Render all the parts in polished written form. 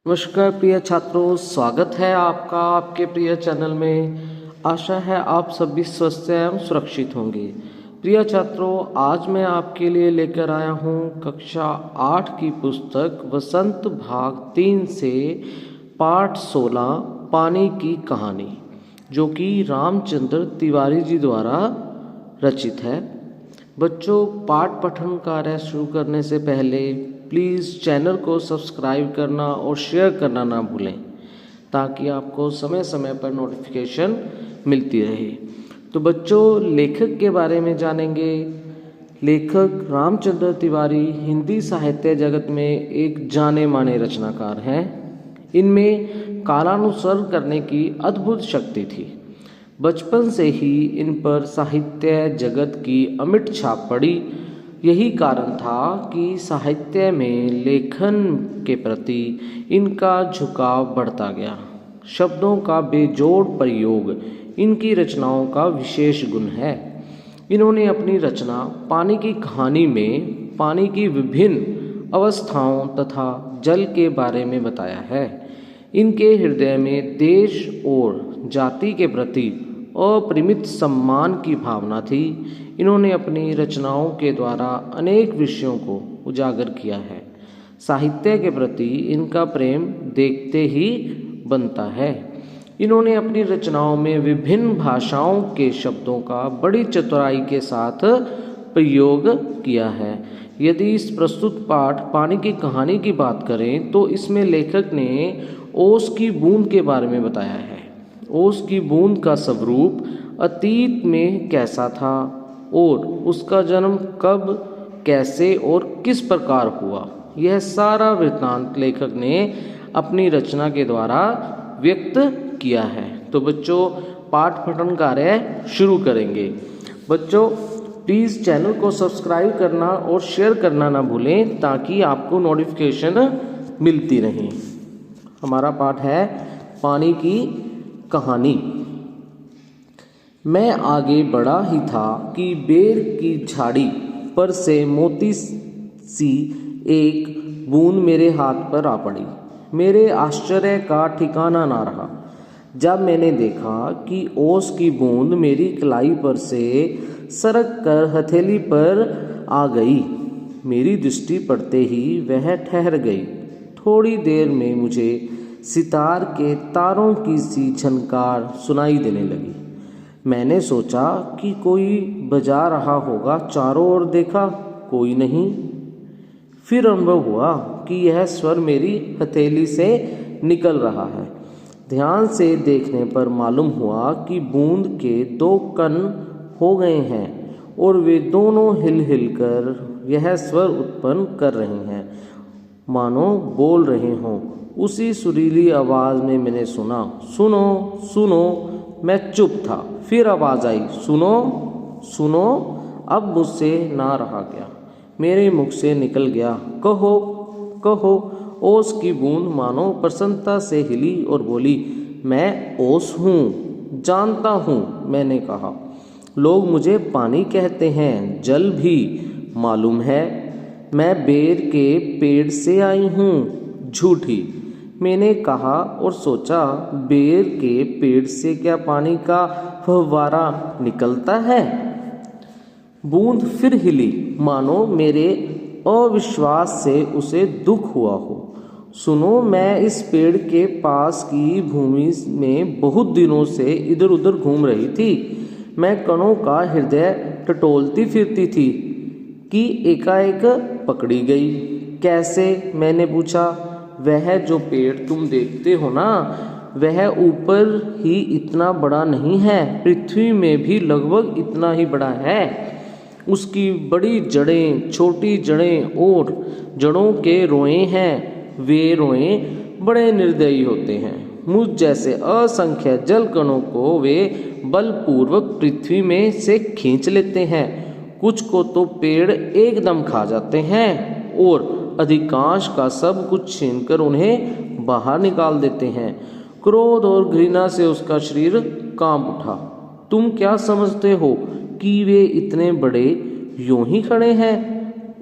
नमस्कार प्रिय छात्रों, स्वागत है आपका आपके प्रिय चैनल में। आशा है आप सभी स्वस्थ एवं सुरक्षित होंगे। प्रिय छात्रों, आज मैं आपके लिए लेकर आया हूँ कक्षा 8 की पुस्तक वसंत भाग 3 से पाठ 16 पानी की कहानी, जो कि रामचंद्र तिवारी जी द्वारा रचित है। बच्चों, पाठ पठन कार्य शुरू करने से पहले प्लीज़ चैनल को सब्सक्राइब करना और शेयर करना ना भूलें, ताकि आपको समय समय पर नोटिफिकेशन मिलती रहे। तो बच्चों, लेखक के बारे में जानेंगे। लेखक रामचंद्र तिवारी हिंदी साहित्य जगत में एक जाने माने रचनाकार हैं। इनमें कालानुसरण करने की अद्भुत शक्ति थी। बचपन से ही इन पर साहित्य जगत की अमिट छाप पड़ी। यही कारण था कि साहित्य में लेखन के प्रति इनका झुकाव बढ़ता गया। शब्दों का बेजोड़ प्रयोग इनकी रचनाओं का विशेष गुण है। इन्होंने अपनी रचना पानी की कहानी में पानी की विभिन्न अवस्थाओं तथा जल के बारे में बताया है। इनके हृदय में देश और जाति के प्रति अपरिमित सम्मान की भावना थी। इन्होंने अपनी रचनाओं के द्वारा अनेक विषयों को उजागर किया है। साहित्य के प्रति इनका प्रेम देखते ही बनता है। इन्होंने अपनी रचनाओं में विभिन्न भाषाओं के शब्दों का बड़ी चतुराई के साथ प्रयोग किया है। यदि इस प्रस्तुत पाठ पानी की कहानी की बात करें तो इसमें लेखक ने ओस की बूंद के बारे में बताया है। ओस की बूंद का स्वरूप अतीत में कैसा था और उसका जन्म कब, कैसे और किस प्रकार हुआ, यह सारा वृत्तांत लेखक ने अपनी रचना के द्वारा व्यक्त किया है। तो बच्चों, पाठ पठन कार्य शुरू करेंगे। बच्चों, प्लीज़ चैनल को सब्सक्राइब करना और शेयर करना ना भूलें, ताकि आपको नोटिफिकेशन मिलती रहे। हमारा पाठ है पानी की कहानी। मैं आगे बढ़ा ही था कि बेर की झाड़ी पर से मोती सी एक बूंद मेरे हाथ पर आ पड़ी। मेरे आश्चर्य का ठिकाना ना रहा जब मैंने देखा कि ओस की बूंद मेरी कलाई पर से सरक कर हथेली पर आ गई। मेरी दृष्टि पड़ते ही वह ठहर गई। थोड़ी देर में मुझे सितार के तारों की सी झनकार सुनाई देने लगी। मैंने सोचा कि कोई बजा रहा होगा। चारों ओर देखा, कोई नहीं। फिर अनुभव हुआ कि यह स्वर मेरी हथेली से निकल रहा है। ध्यान से देखने पर मालूम हुआ कि बूंद के दो कण हो गए हैं और वे दोनों हिल हिल कर यह स्वर उत्पन्न कर रहे हैं, मानो बोल रहे हों। उसी सुरीली आवाज़ में मैंने सुना, सुनो सुनो। मैं चुप था। फिर आवाज़ आई, सुनो सुनो। अब मुझसे ना रहा गया, मेरे मुख से निकल गया, कहो कहो। ओस की बूंद मानो प्रसन्नता से हिली और बोली, मैं ओस हूँ, जानता हूँ। मैंने कहा, लोग मुझे पानी कहते हैं, जल भी मालूम है। मैं बेर के पेड़ से आई हूँ। झूठी। मैंने कहा और सोचा, बेर के पेड़ से क्या पानी का फव्वारा निकलता है? बूंद फिर हिली, मानो मेरे अविश्वास से उसे दुख हुआ हो। सुनो, मैं इस पेड़ के पास की भूमि में बहुत दिनों से इधर उधर घूम रही थी। मैं कणों का हृदय टटोलती फिरती थी कि एकाएक पकड़ी गई। कैसे? मैंने पूछा। वह जो पेड़ तुम देखते हो ना, वह ऊपर ही इतना बड़ा नहीं है, पृथ्वी में भी लगभग इतना ही बड़ा है। उसकी बड़ी जड़ें, छोटी जड़ें और जड़ों के रोए हैं। वे रोए बड़े निर्दयी होते हैं। मुझ जैसे असंख्य जल कणों को वे बलपूर्वक पृथ्वी में से खींच लेते हैं। कुछ को तो पेड़ एकदम खा जाते हैं और अधिकांश का सब कुछ छीनकर उन्हें बाहर निकाल देते हैं। क्रोध और घृणा से उसका शरीर कांप उठा। तुम क्या समझते हो कि वे इतने बड़े यूं ही खड़े हैं?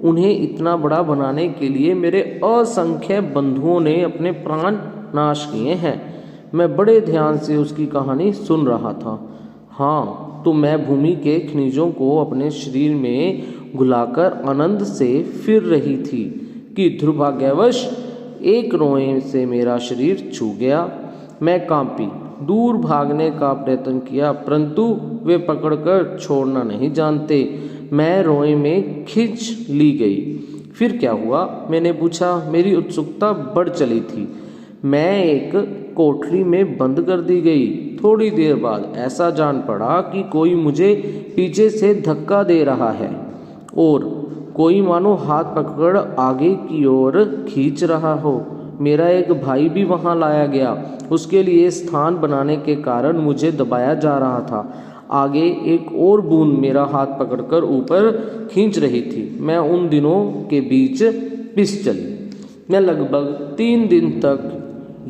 उन्हें इतना बड़ा बनाने के लिए मेरे असंख्य बंधुओं ने अपने प्राण नाश किए हैं। मैं बड़े ध्यान से उसकी कहानी सुन रहा था। हाँ, तो मैं भूमि के खनिजों को अपने शरीर में घुलाकर आनंद से फिर रही थी कि दुर्भाग्यवश एक रोए से मेरा शरीर छू गया। मैं कांपी, दूर भागने का प्रयत्न किया, परंतु वे पकड़कर छोड़ना नहीं जानते। मैं रोए में खींच ली गई। फिर क्या हुआ, मैंने पूछा। मेरी उत्सुकता बढ़ चली थी। मैं एक कोठरी में बंद कर दी गई। थोड़ी देर बाद ऐसा जान पड़ा कि कोई मुझे पीछे से धक्का दे रहा है और कोई मानो हाथ पकड़ आगे की ओर खींच रहा हो। मेरा एक भाई भी वहां लाया गया। उसके लिए स्थान बनाने के कारण मुझे दबाया जा रहा था। आगे एक और बूंद मेरा हाथ पकड़कर ऊपर खींच रही थी। मैं उन दिनों के बीच पिस चली। मैं लगभग 3 दिन तक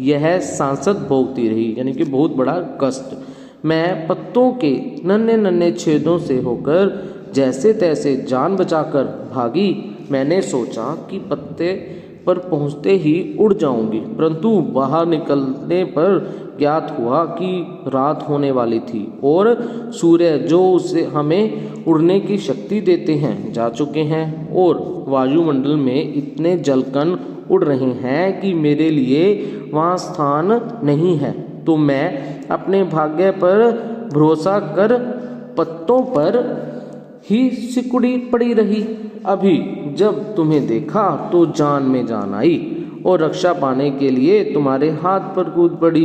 यह सांसद भोगती रही, यानी कि बहुत बड़ा कष्ट। मैं पत्तों के नन्हे नन्हे छेदों से होकर जैसे तैसे जान बचाकर भागी। मैंने सोचा कि पत्ते पर पहुंचते ही उड़ जाऊंगी, परंतु बाहर निकलने पर ज्ञात हुआ कि रात होने वाली थी और सूर्य जो उसे हमें उड़ने की शक्ति देते हैं जा चुके हैं और वायुमंडल में इतने जलकण उड़ रहे हैं कि मेरे लिए वहाँ स्थान नहीं है। तो मैं अपने भाग्य पर भरोसा कर पत्तों पर ही सिकुड़ी पड़ी रही। अभी जब तुम्हें देखा तो जान में जान आई और रक्षा पाने के लिए तुम्हारे हाथ पर कूद पड़ी।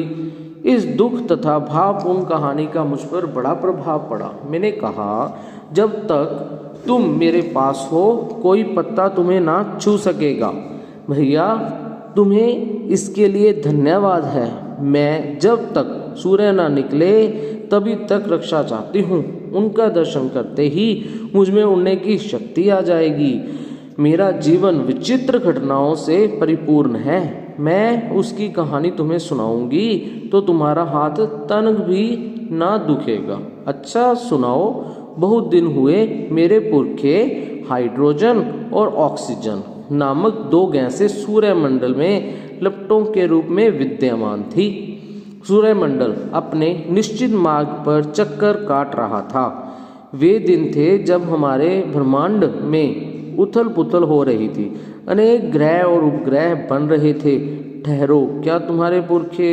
इस दुख तथा भावपूर्ण कहानी का मुझ पर बड़ा प्रभाव पड़ा। मैंने कहा, जब तक तुम मेरे पास हो कोई पत्ता तुम्हें ना छू सकेगा। भैया, तुम्हें इसके लिए धन्यवाद है। मैं जब तक सूर्य ना निकले तभी तक रक्षा चाहती हूँ। उनका दर्शन करते ही मुझ में उड़ने की शक्ति आ जाएगी। मेरा जीवन विचित्र घटनाओं से परिपूर्ण है। मैं उसकी कहानी तुम्हें सुनाऊंगी तो तुम्हारा हाथ तनक भी ना दुखेगा। अच्छा सुनाओ। बहुत दिन हुए मेरे पुरखे हाइड्रोजन और ऑक्सीजन नामक 2 गैसें सूर्यमंडल में लपटों के रूप में विद्यमान थी। सूर्यमंडल अपने निश्चित मार्ग पर चक्कर काट रहा था। वे दिन थे जब हमारे ब्रह्मांड में उथल पुथल हो रही थी। अनेक ग्रह और उपग्रह बन रहे थे। ठहरो, क्या तुम्हारे पुरखे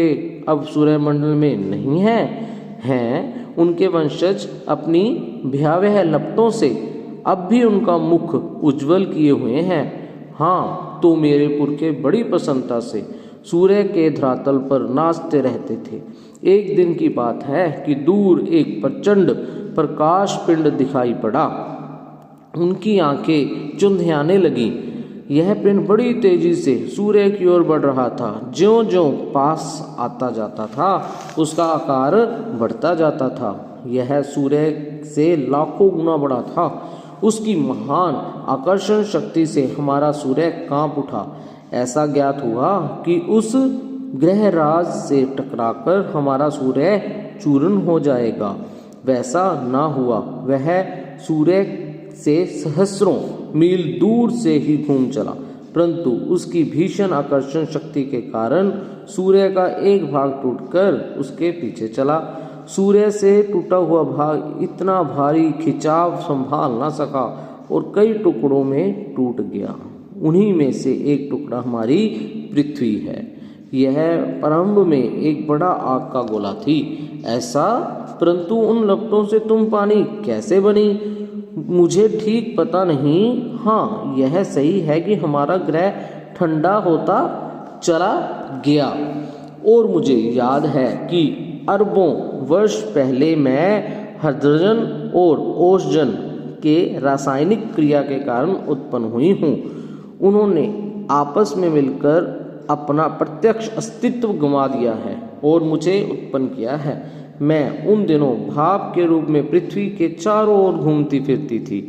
अब सूर्यमंडल में नहीं हैं? उनके वंशज अपनी भयावह लपटों से अब भी उनका मुख उज्जवल किए हुए हैं। हाँ, तो मेरे पुरखे बड़ी प्रसन्नता से सूर्य के धरातल पर नाचते रहते थे। एक दिन की बात है कि दूर एक प्रचंड प्रकाश पिंड दिखाई पड़ा। उनकी आंखें चुंधियाने लगीं। यह पिंड बड़ी तेजी से सूर्य की ओर बढ़ रहा था। ज्यों-ज्यों पास आता जाता था उसका आकार बढ़ता जाता था। यह सूर्य से लाखों गुना बड़ा था। उसकी महान आकर्षण शक्ति से हमारा सूर्य कांप उठा। ऐसा ज्ञात हुआ कि उस ग्रहराज से टकराकर हमारा सूर्य चूर्ण हो जाएगा। वैसा ना हुआ। वह सूर्य से सहस्रों मील दूर से ही घूम चला, परंतु उसकी भीषण आकर्षण शक्ति के कारण सूर्य का एक भाग टूटकर उसके पीछे चला। सूर्य से टूटा हुआ भाग इतना भारी खिंचाव संभाल ना सका और कई टुकड़ों में टूट गया। उन्हीं में से एक टुकड़ा हमारी पृथ्वी है। यह प्रारंभ में एक बड़ा आग का गोला थी। ऐसा, परंतु उन लपटों से तुम पानी कैसे बनी मुझे ठीक पता नहीं। हाँ, यह सही है कि हमारा ग्रह ठंडा होता चला गया और मुझे याद है कि अरबों वर्ष पहले मैं हाइड्रोजन और ऑक्सीजन के रासायनिक क्रिया के कारण उत्पन्न हुई हूँ। उन्होंने आपस में मिलकर अपना प्रत्यक्ष अस्तित्व गंवा दिया है और मुझे उत्पन्न किया है। मैं उन दिनों भाप के रूप में पृथ्वी के चारों ओर घूमती फिरती थी।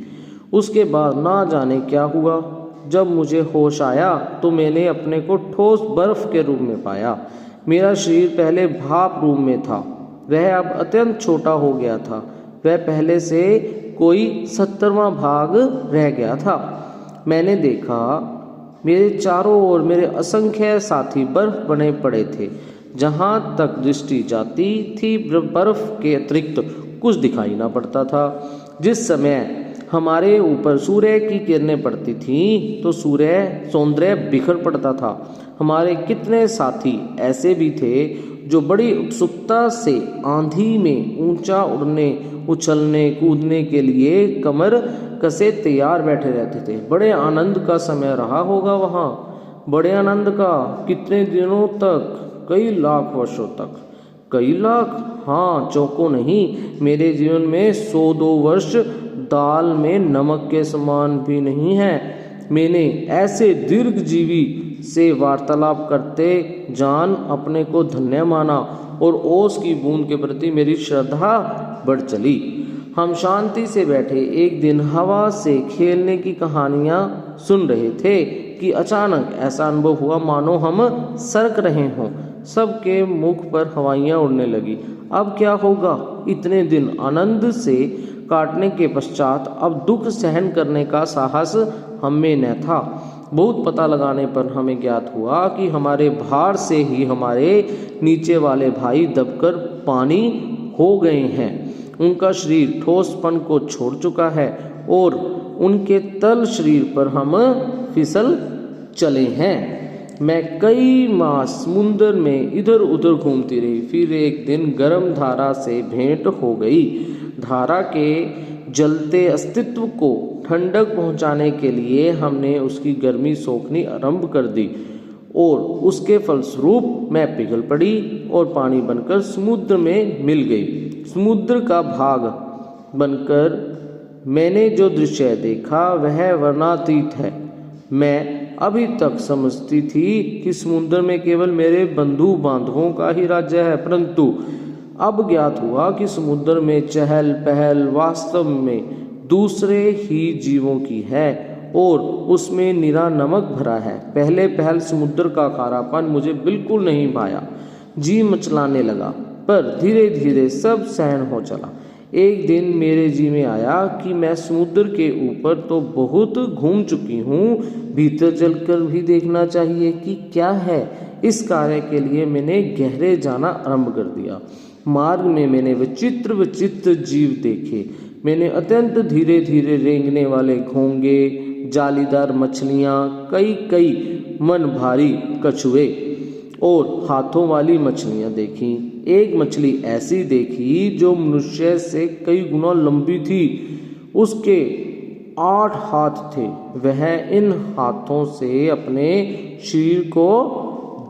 उसके बाद ना जाने क्या हुआ। जब मुझे होश आया तो मैंने अपने को ठोस बर्फ के रूप में पाया। मेरा शरीर पहले भाप रूप में था, वह अब अत्यंत छोटा हो गया था। वह पहले से कोई 70वां भाग रह गया था। मैंने देखा मेरे चारों ओर मेरे असंख्य साथी बर्फ बने पड़े थे। जहाँ तक दृष्टि जाती थी बर्फ के अतिरिक्त कुछ दिखाई ना पड़ता था। जिस समय हमारे ऊपर सूर्य की किरणें पड़ती थीं तो सौंदर्य बिखर पड़ता था। हमारे कितने साथी ऐसे भी थे जो बड़ी उत्सुकता से आंधी में ऊंचा उड़ने, उछलने, कूदने के लिए कमर कसे तैयार बैठे रहते थे। बड़े आनंद का समय रहा होगा वहाँ, बड़े आनंद का। कितने दिनों तक? कई लाख वर्षों तक। कई लाख? हाँ, चौंको नहीं। मेरे जीवन में 102 वर्ष दाल में नमक के समान भी नहीं है। मैंने ऐसे दीर्घजीवी से वार्तालाप करते जान अपने को धन्य माना और ओस की बूंद के प्रति मेरी श्रद्धा बढ़ चली। हम शांति से बैठे एक दिन हवा से खेलने की कहानियां सुन रहे थे कि अचानक ऐसा अनुभव हुआ मानो हम सरक रहे हों। सबके मुख पर हवाइयां उड़ने लगी। अब क्या होगा? इतने दिन आनंद से काटने के पश्चात अब दुख सहन करने का साहस हम में न था। बहुत पता लगाने पर हमें ज्ञात हुआ कि हमारे भार से ही हमारे नीचे वाले भाई दबकर पानी हो गए हैं। उनका शरीर ठोसपन को छोड़ चुका है और उनके तल शरीर पर हम फिसल चले हैं। मैं कई मास समुद्र में इधर उधर घूमती रही। फिर एक दिन गर्म धारा से भेंट हो गई। धारा के जलते अस्तित्व को ठंडक पहुंचाने के लिए हमने उसकी गर्मी सोखनी आरंभ कर दी और उसके फलस्वरूप मैं पिघल पड़ी और पानी बनकर समुद्र में मिल गई। समुद्र का भाग बनकर मैंने जो दृश्य देखा वह वर्णनातीत है। मैं अभी तक समझती थी कि समुद्र में केवल मेरे बंधु बांधवों का ही राज्य है, परंतु अब ज्ञात हुआ कि समुद्र में चहल पहल वास्तव में दूसरे ही जीवों की है और उसमें निरा नमक भरा है। पहले पहल समुद्र का खारापन मुझे बिल्कुल नहीं भाया। जी मचलाने लगा, पर धीरे धीरे सब सहन हो चला। एक दिन मेरे जी में आया कि मैं समुद्र के ऊपर तो बहुत घूम चुकी हूँ, भीतर चलकर भी देखना चाहिए कि क्या है। इस कार्य के लिए मैंने गहरे जाना आरंभ कर दिया। मार्ग में मैंने विचित्र विचित्र जीव देखे। मैंने अत्यंत धीरे धीरे रेंगने वाले घोंगे, जालीदार मछलियाँ, कई मन भारी कछुए और हाथों वाली मछलियाँ देखी। एक मछली ऐसी देखी जो मनुष्य से कई गुना लंबी थी। उसके 8 हाथ थे। वह इन हाथों से अपने शरीर को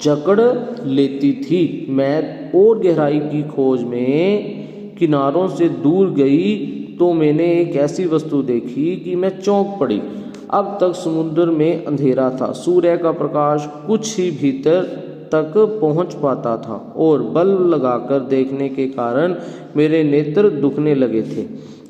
जकड़ लेती थी। मैं और गहराई की खोज में किनारों से दूर गई तो मैंने एक ऐसी वस्तु देखी कि मैं चौंक पड़ी। अब तक समुद्र में अंधेरा था। सूर्य का प्रकाश कुछ ही भीतर तक पहुंच पाता था और बल्ब लगाकर देखने के कारण मेरे नेत्र दुखने लगे थे।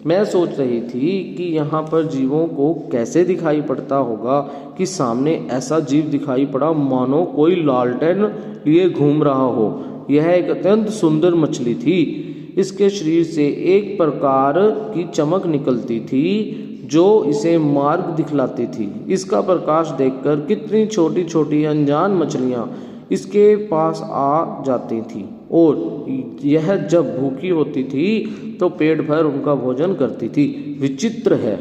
मैं सोच रही थी कि यहाँ पर जीवों को कैसे दिखाई पड़ता होगा कि सामने ऐसा जीव दिखाई पड़ा मानो कोई लालटेन लिए घूम रहा हो। यह एक अत्यंत सुंदर मछली थी। इसके शरीर से एक प्रकार की चमक निकलती थी जो इसे मार्ग दिखलाती थी। इसका प्रकाश देखकर कितनी छोटी छोटी अनजान मछलियाँ इसके पास आ जाती थी और यह जब भूखी होती थी तो पेट भर उनका भोजन करती थी। विचित्र है।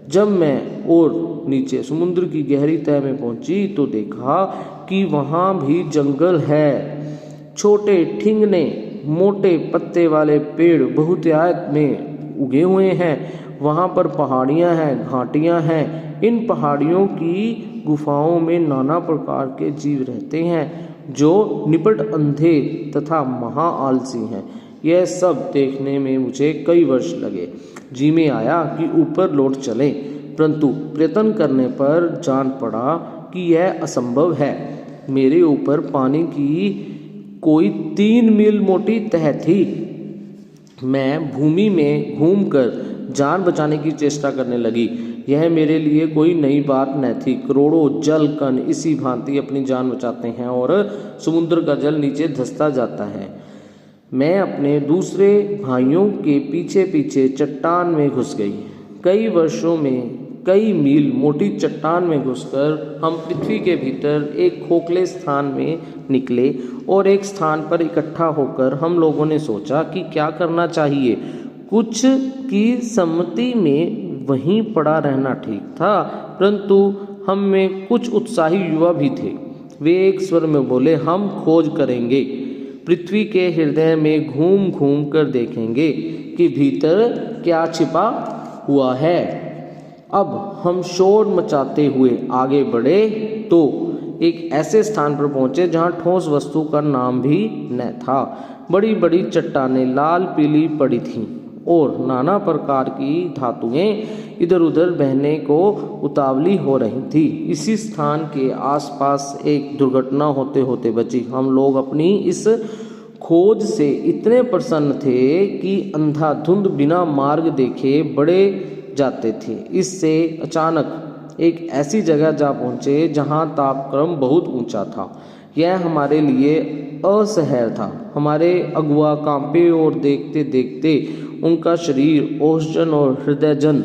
जब मैं और नीचे समुद्र की गहरी तह में पहुंची तो देखा कि वहाँ भी जंगल है। छोटे ठिंगने मोटे पत्ते वाले पेड़ बहुतायत में उगे हुए हैं। वहाँ पर पहाड़ियाँ हैं, घाटियाँ हैं। इन पहाड़ियों की गुफाओं में नाना प्रकार के जीव रहते हैं जो निपट अंधे तथा महा आलसी हैं। यह सब देखने में मुझे कई वर्ष लगे। जी में आया कि ऊपर लौट चलें, परंतु प्रयत्न करने पर जान पड़ा कि यह असंभव है। मेरे ऊपर पानी की कोई 3 मील मोटी तह थी। मैं भूमि में घूमकर जान बचाने की चेष्टा करने लगी। यह मेरे लिए कोई नई बात न थी। करोड़ों जल कण इसी भांति अपनी जान बचाते हैं और समुद्र का जल नीचे धंसता जाता है। मैं अपने दूसरे भाइयों के पीछे पीछे चट्टान में घुस गई। कई वर्षों में कई मील मोटी चट्टान में घुसकर हम पृथ्वी के भीतर एक खोखले स्थान में निकले और एक स्थान पर इकट्ठा होकर हम लोगों ने सोचा कि क्या करना चाहिए। कुछ की सम्मति में वहीं पड़ा रहना ठीक था, परंतु हम में कुछ उत्साही युवा भी थे। वे एक स्वर में बोले, हम खोज करेंगे, पृथ्वी के हृदय में घूम घूम कर देखेंगे कि भीतर क्या छिपा हुआ है। अब हम शोर मचाते हुए आगे बढ़े तो एक ऐसे स्थान पर पहुंचे जहां ठोस वस्तु का नाम भी न था। बड़ी बड़ी चट्टानें लाल पीली पड़ी थीं और नाना प्रकार की धातुएं इधर उधर बहने को उतावली हो रही थी। इसी स्थान के आसपास एक दुर्घटना होते होते बची। हम लोग अपनी इस खोज से इतने प्रसन्न थे कि अंधाधुंध बिना मार्ग देखे बढ़े जाते थे। इससे अचानक एक ऐसी जगह जा पहुंचे जहां तापक्रम बहुत ऊंचा था। यह हमारे लिए असह्य था। हमारे अगुआ कांपे और देखते देखते उनका शरीर ओषजन और हृदयजन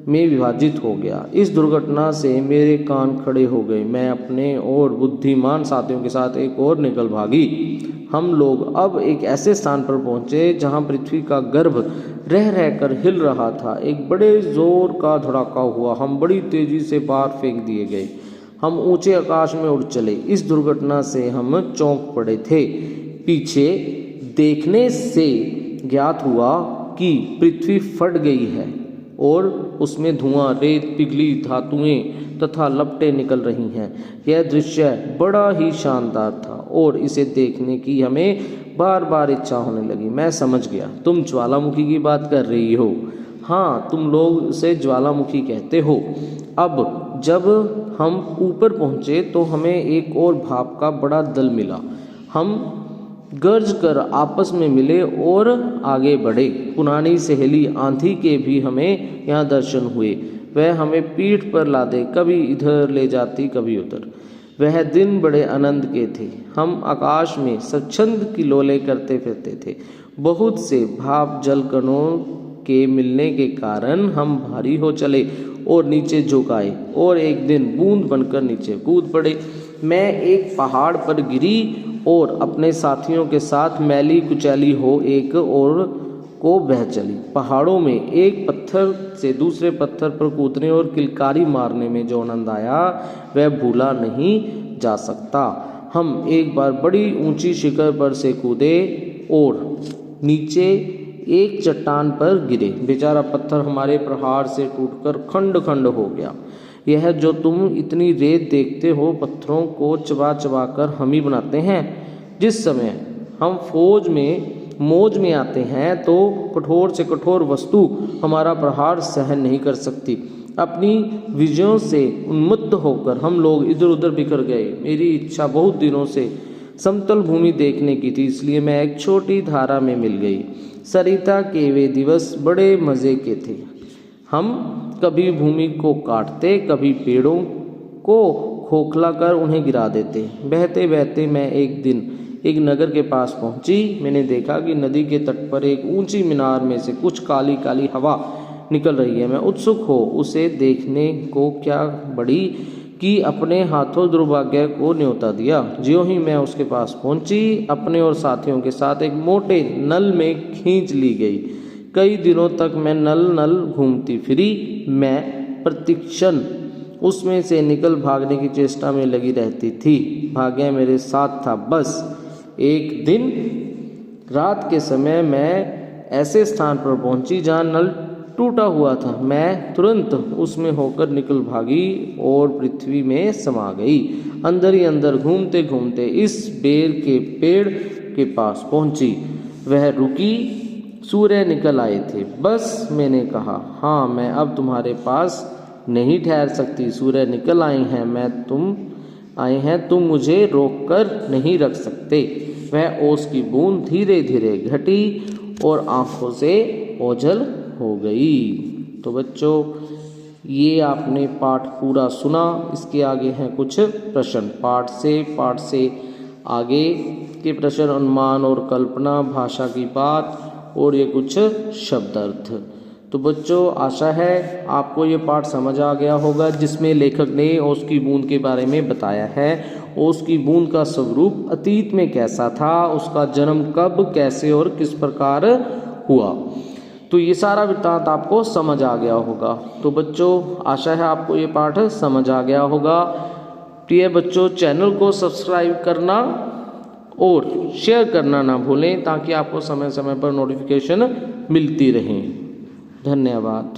में विभाजित हो गया। इस दुर्घटना से मेरे कान खड़े हो गए। मैं अपने और बुद्धिमान साथियों के साथ एक और निकल भागी। हम लोग अब एक ऐसे स्थान पर पहुंचे जहां पृथ्वी का गर्भ रह रहकर हिल रहा था। एक बड़े जोर का धड़ाका हुआ। हम बड़ी तेजी से बाहर फेंक दिए गए। हम ऊंचे आकाश में उड़ चले। इस दुर्घटना से हम चौंक पड़े थे। पीछे देखने से ज्ञात हुआ कि पृथ्वी फट गई है और उसमें धुआं, रेत, पिघली धातुएं तथा लपटें निकल रही हैं। यह दृश्य बड़ा ही शानदार था और इसे देखने की हमें बार बार इच्छा होने लगी। मैं समझ गया तुम ज्वालामुखी की बात कर रही हो। हाँ, तुम लोग उसे ज्वालामुखी कहते हो। अब जब हम ऊपर पहुंचे तो हमें एक और भाप का बड़ा दल मिला। हम गर्ज कर आपस में मिले और आगे बढ़े। पुरानी सहेली आंधी के भी हमें यहाँ दर्शन हुए। वह हमें पीठ पर लादे कभी इधर ले जाती कभी उधर। वह दिन बड़े आनंद के थे। हम आकाश में स्वच्छंद किलोले करते फिरते थे। बहुत से भाप जल कणों के मिलने के कारण हम भारी हो चले और नीचे झुक आए और एक दिन बूंद बनकर नीचे कूद पड़े। मैं एक पहाड़ पर गिरी और अपने साथियों के साथ मैली कुचैली हो एक और को बह चली। पहाड़ों में एक पत्थर से दूसरे पत्थर पर कूदने और किलकारी मारने में जो आनंद आया वह भूला नहीं जा सकता। हम एक बार बड़ी ऊंची शिखर पर से कूदे और नीचे एक चट्टान पर गिरे। बेचारा पत्थर हमारे प्रहार से टूटकर खंड खंड हो गया। यह जो तुम इतनी रेत देखते हो, पत्थरों को चबा चबा कर हम ही बनाते हैं। जिस समय हम मौज में आते हैं तो कठोर से कठोर वस्तु हमारा प्रहार सहन नहीं कर सकती। अपनी विजयों से उन्मत्त होकर हम लोग इधर उधर बिखर गए। मेरी इच्छा बहुत दिनों से समतल भूमि देखने की थी, इसलिए मैं एक छोटी धारा में मिल गई। सरिता के वे दिवस बड़े मज़े के थे। हम कभी भूमि को काटते, कभी पेड़ों को खोखला कर उन्हें गिरा देते। बहते बहते मैं एक दिन एक नगर के पास पहुंची। मैंने देखा कि नदी के तट पर एक ऊंची मीनार में से कुछ काली काली हवा निकल रही है। मैं उत्सुक हो उसे देखने को क्या बड़ी कि अपने हाथों दुर्भाग्य को न्योता दिया। ज्यों ही मैं उसके पास पहुंची, अपने और साथियों के साथ एक मोटे नल में खींच ली गई। कई दिनों तक मैं नल घूमती फिरी। मैं प्रतिक्षण उसमें से निकल भागने की चेष्टा में लगी रहती थी। भाग्य मेरे साथ था। बस एक दिन रात के समय मैं ऐसे स्थान पर पहुंची जहां नल टूटा हुआ था। मैं तुरंत उसमें होकर निकल भागी और पृथ्वी में समा गई। अंदर ही अंदर घूमते घूमते इस बेर के पेड़ के पास पहुंची। वह रुकी। सूर्य निकल आए थे। बस मैंने कहा, हाँ, मैं अब तुम्हारे पास नहीं ठहर सकती। सूर्य निकल आए हैं, तुम मुझे रोक कर नहीं रख सकते। वह ओस की बूंद धीरे धीरे घटी और आंखों से ओझल हो गई। तो बच्चों, ये आपने पाठ पूरा सुना। इसके आगे हैं कुछ प्रश्न। पाठ से आगे के प्रश्न अनुमान और कल्पना, भाषा की बात और ये कुछ शब्दार्थ। तो बच्चों आशा है आपको ये पाठ समझ आ गया होगा, जिसमें लेखक ने ओस की बूंद के बारे में बताया है। ओस की बूंद का स्वरूप अतीत में कैसा था, उसका जन्म कब, कैसे और किस प्रकार हुआ। तो ये सारा वृत्तांत आपको समझ आ गया होगा। तो बच्चों आशा है आपको ये पाठ समझ आ गया होगा। प्रिय बच्चों, चैनल को सब्सक्राइब करना और शेयर करना ना भूलें, ताकि आपको समय समय पर नोटिफिकेशन मिलती रहे। धन्यवाद।